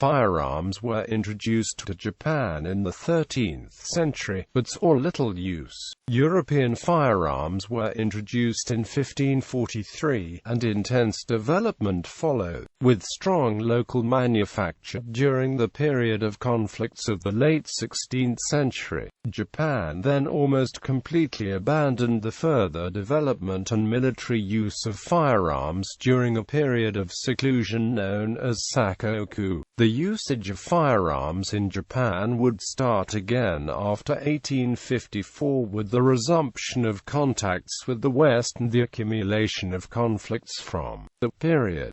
Firearms were introduced to Japan in the 13th century, but saw little use. European firearms were introduced in 1543, and intense development followed, with strong local manufacture during the period of conflicts of the late 16th century. Japan then almost completely abandoned the further development and military use of firearms during a period of seclusion known as sakoku. The usage of firearms in Japan would start again after 1854 with the resumption of contacts with the West and the accumulation of conflicts from that period.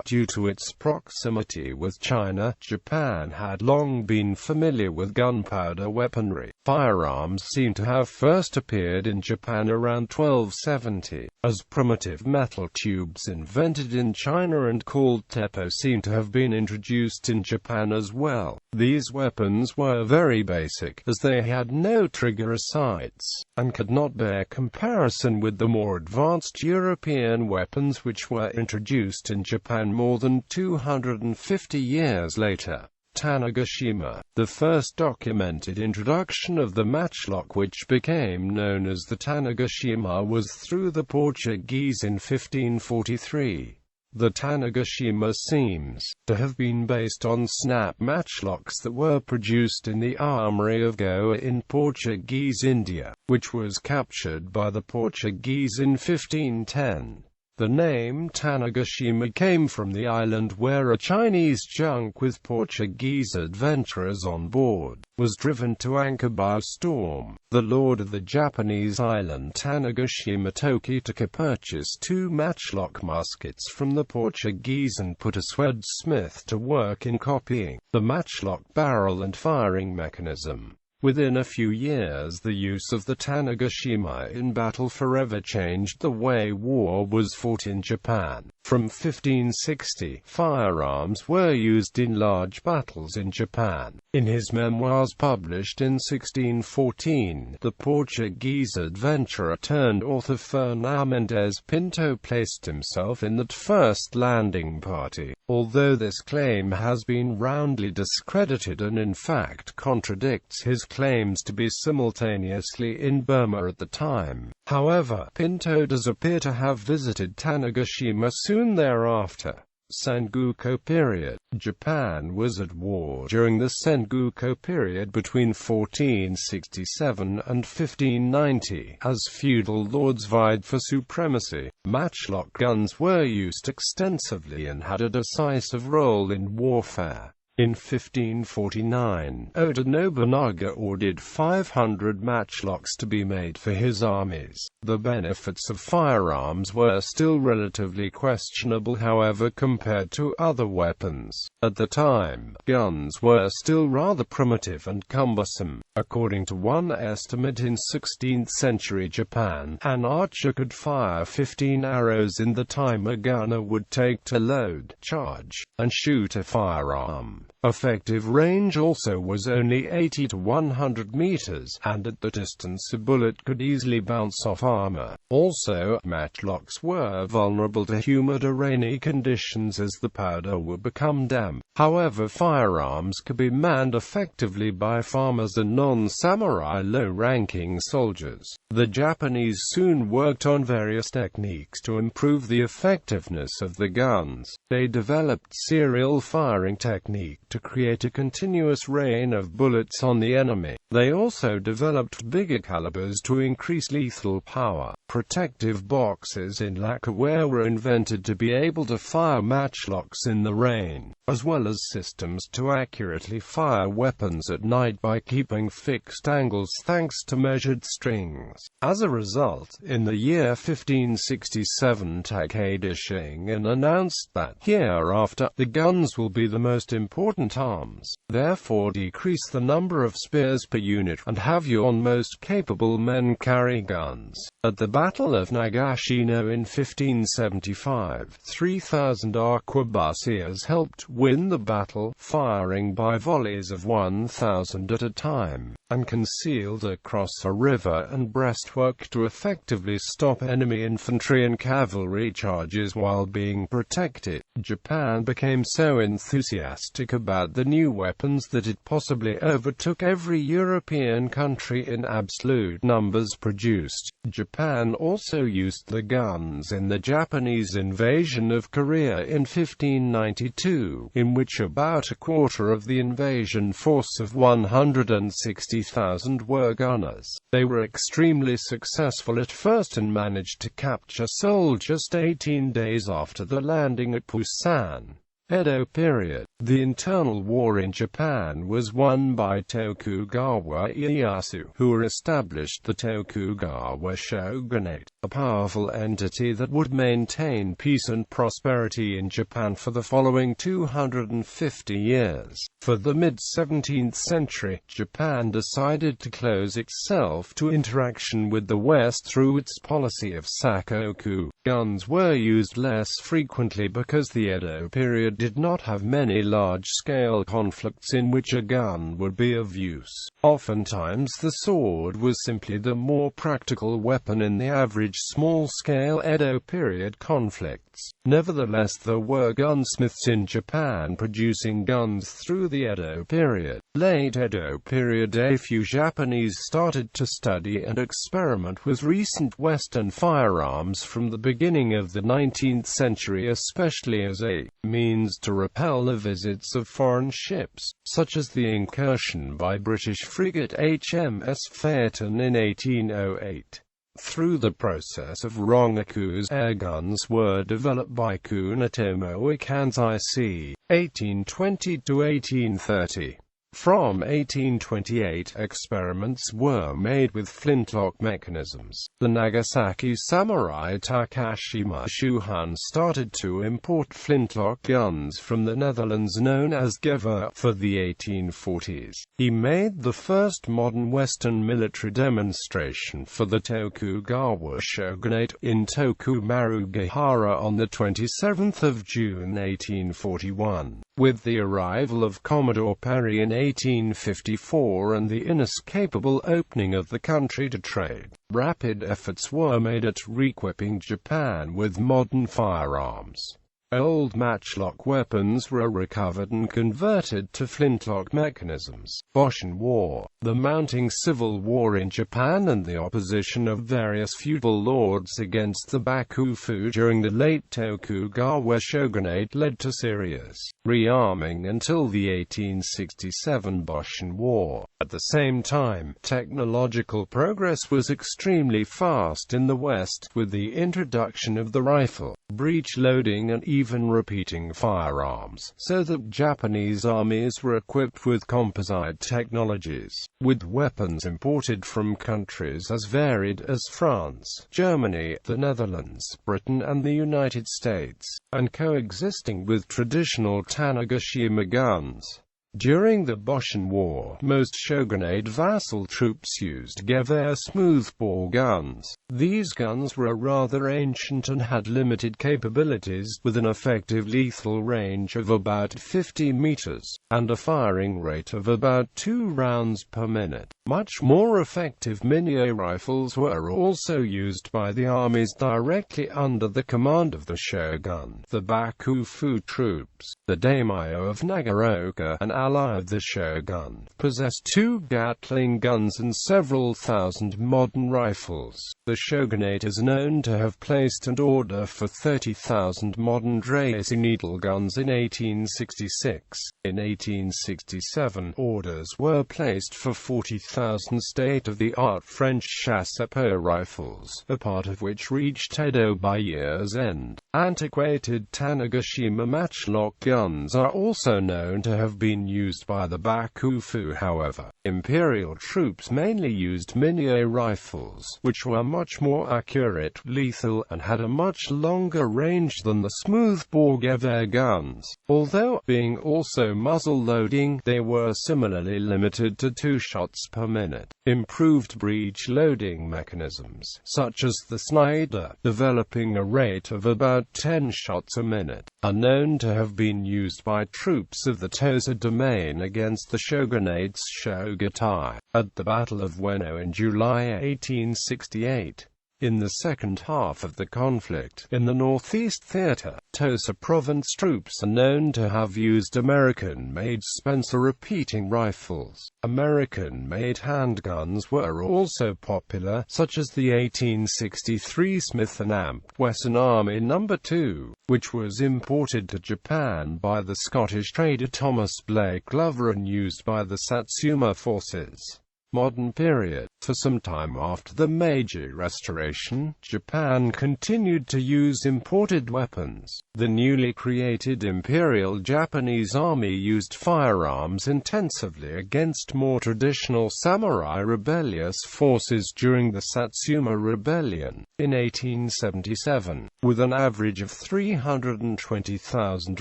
Due to its proximity with China, Japan had long been familiar with gunpowder weaponry. Firearms seem to have first appeared in Japan around 1270, as primitive metal tubes invented in China and called teppo seem to have been introduced in Japan as well. These weapons were very basic, as they had no trigger or sights, and could not bear comparison with the more advanced European weapons which were introduced in Japan more than 250 years later. Tanegashima. The first documented introduction of the matchlock, which became known as the Tanegashima, was through the Portuguese in 1543. The Tanegashima seems to have been based on snap matchlocks that were produced in the armory of Goa in Portuguese India, which was captured by the Portuguese in 1510. The name Tanegashima came from the island where a Chinese junk with Portuguese adventurers on board was driven to anchor by a storm. The lord of the Japanese island Tanegashima Tokitaka purchased 2 matchlock muskets from the Portuguese and put a swordsmith to work in copying the matchlock barrel and firing mechanism. Within a few years, the use of the Tanegashima in battle forever changed the way war was fought in Japan. From 1560, firearms were used in large battles in Japan. In his memoirs published in 1614, the Portuguese adventurer turned author Fernão Mendes Pinto placed himself in that first landing party, although this claim has been roundly discredited and in fact contradicts his claims to be simultaneously in Burma at the time. However, Pinto does appear to have visited Tanegashima soon thereafter. Sengoku period. Japan was at war during the Sengoku period between 1467 and 1590, as feudal lords vied for supremacy. Matchlock guns were used extensively and had a decisive role in warfare. In 1549, Oda Nobunaga ordered 500 matchlocks to be made for his armies. The benefits of firearms were still relatively questionable, however, compared to other weapons. At the time, guns were still rather primitive and cumbersome. According to one estimate in 16th century Japan, an archer could fire 15 arrows in the time a gunner would take to load, charge, and shoot a firearm. Effective range also was only 80 to 100 meters, and at the distance a bullet could easily bounce off armor. Also, matchlocks were vulnerable to humid or rainy conditions as the powder would become damp. However, firearms could be manned effectively by farmers and non-samurai low-ranking soldiers. The Japanese soon worked on various techniques to improve the effectiveness of the guns. They developed serial firing technique to create a continuous rain of bullets on the enemy. They also developed bigger calibers to increase lethal power. Protective boxes in lacquerware were invented to be able to fire matchlocks in the rain, as well as systems to accurately fire weapons at night by keeping fixed angles thanks to measured strings. As a result, in the year 1567 Takeda Shingen announced that, hereafter, the guns will be the most important arms. Therefore decrease the number of spears per unit, and have your most capable men carry guns. At the Battle of Nagashino in 1575, 3,000 arquebusiers helped win the battle, firing by volleys of 1,000 at a time, and concealed across a river and breastwork to effectively stop enemy infantry and cavalry charges while being protected. Japan became so enthusiastic about the new weapons that it possibly overtook every European country in absolute numbers produced. Japan also used the guns in the Japanese invasion of Korea in 1592, in which about a quarter of the invasion force of 160,000 were gunners. They were extremely successful at first and managed to capture Seoul just 18 days after the landing at Busan. Edo period. The internal war in Japan was won by Tokugawa Ieyasu, who established the Tokugawa shogunate, a powerful entity that would maintain peace and prosperity in Japan for the following 250 years. For the mid-17th century, Japan decided to close itself to interaction with the West through its policy of sakoku. Guns were used less frequently because the Edo period did not have many large-scale conflicts in which a gun would be of use. Oftentimes the sword was simply the more practical weapon in the average small-scale Edo period conflicts. Nevertheless, there were gunsmiths in Japan producing guns through the Edo period. Late Edo period, a few Japanese started to study and experiment with recent Western firearms from the beginning of the 19th century, especially as a means to repel the visits of foreign ships, such as the incursion by British frigate HMS Phaeton in 1808. Through the process of Rongaku's, airguns were developed by Kunitomo Ikanzai c. 1820–1830. From 1828, experiments were made with flintlock mechanisms. The Nagasaki samurai Takashima Shuhan started to import flintlock guns from the Netherlands known as Gewehr for the 1840s. He made the first modern Western military demonstration for the Tokugawa shogunate in Tokumarugahara on the 27th of June 1841. With the arrival of Commodore Perry in 1854 and the inescapable opening of the country to trade, rapid efforts were made at re-equipping Japan with modern firearms. Old matchlock weapons were recovered and converted to flintlock mechanisms. Boshin War. The mounting civil war in Japan and the opposition of various feudal lords against the Bakufu during the late Tokugawa shogunate led to serious rearming until the 1867 Boshin War. At the same time, technological progress was extremely fast in the West, with the introduction of the rifle, breech-loading and even repeating firearms, so that Japanese armies were equipped with composite technologies, with weapons imported from countries as varied as France, Germany, the Netherlands, Britain and the United States, and coexisting with traditional Tanegashima guns. During the Boshin War, most shogunate vassal troops used Gewehr smoothbore guns. These guns were rather ancient and had limited capabilities, with an effective lethal range of about 50 meters, and a firing rate of about 2 rounds per minute. Much more effective mini rifles were also used by the armies directly under the command of the shogun. The Bakufu troops, the daimyo of Nagaoka, an ally of the shogun, possessed 2 Gatling guns and several thousand modern rifles. The shogunate is known to have placed an order for 30,000 modern Dreyse needle guns in 1866. In 1867, orders were placed for 40,000 state-of-the-art French chassepot rifles, a part of which reached Edo by year's end. Antiquated Tanegashima matchlock guns are also known to have been used by the Bakufu. However, imperial troops mainly used mini rifles, which were much more accurate, lethal, and had a much longer range than the smoothbore Gewehr guns. Although being also muzzle-loading, they were similarly limited to 2 shots per minute. Improved breech-loading mechanisms, such as the Snyder, developing a rate of about 10 shots a minute, are known to have been used by troops of the Tosa domain against the shogunate's Shogatai. At the Battle of Ueno in July 1868, In the second half of the conflict, in the Northeast Theater, Tosa Province troops are known to have used American-made Spencer repeating rifles. American-made handguns were also popular, such as the 1863 Smith & Wesson Army No. 2, which was imported to Japan by the Scottish trader Thomas Blake Glover and used by the Satsuma forces. Modern period. For some time after the Meiji Restoration, Japan continued to use imported weapons. The newly created Imperial Japanese Army used firearms intensively against more traditional samurai rebellious forces during the Satsuma Rebellion, in 1877, with an average of 320,000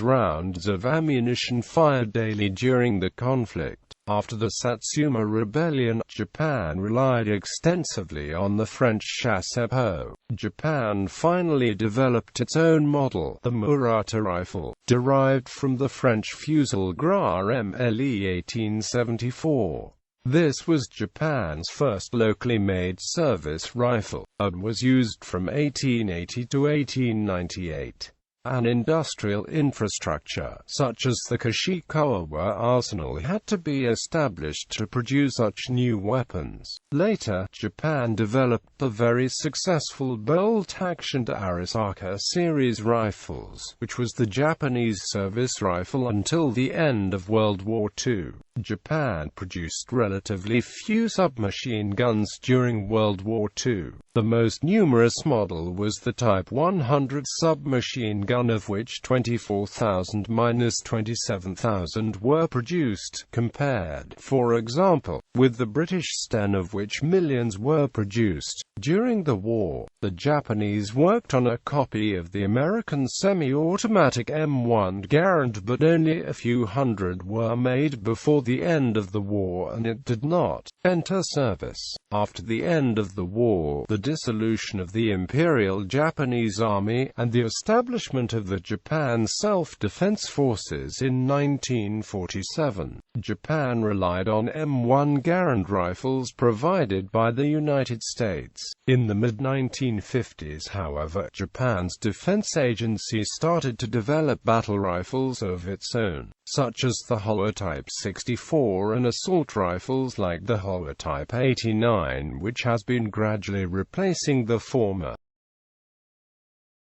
rounds of ammunition fired daily during the conflict. After the Satsuma Rebellion, Japan relied extensively on the French chassepot. Japan finally developed its own model, the Murata rifle, derived from the French fusil Gras MLE 1874. This was Japan's first locally made service rifle, and was used from 1880 to 1898. An industrial infrastructure, such as the Kashikawa arsenal, had to be established to produce such new weapons. Later, Japan developed the very successful bolt-action Arisaka series rifles, which was the Japanese service rifle until the end of World War II. Japan produced relatively few submachine guns during World War II. The most numerous model was the Type 100 submachine gun, of which 24,000–27,000 were produced, compared, for example, with the British Sten, of which millions were produced. During the war, the Japanese worked on a copy of the American semi-automatic M1 Garand, but only a few hundred were made before the end of the war, and it did not enter service. After the end of the war, the dissolution of the Imperial Japanese Army, and the establishment of the Japan Self-Defense Forces in 1947, Japan relied on M1 Garand rifles provided by the United States. In the mid-1950s, however, Japan's defense agency started to develop battle rifles of its own, such as the Howa Type 64 and assault rifles like the Howa Type 89, which has been gradually replacing the former.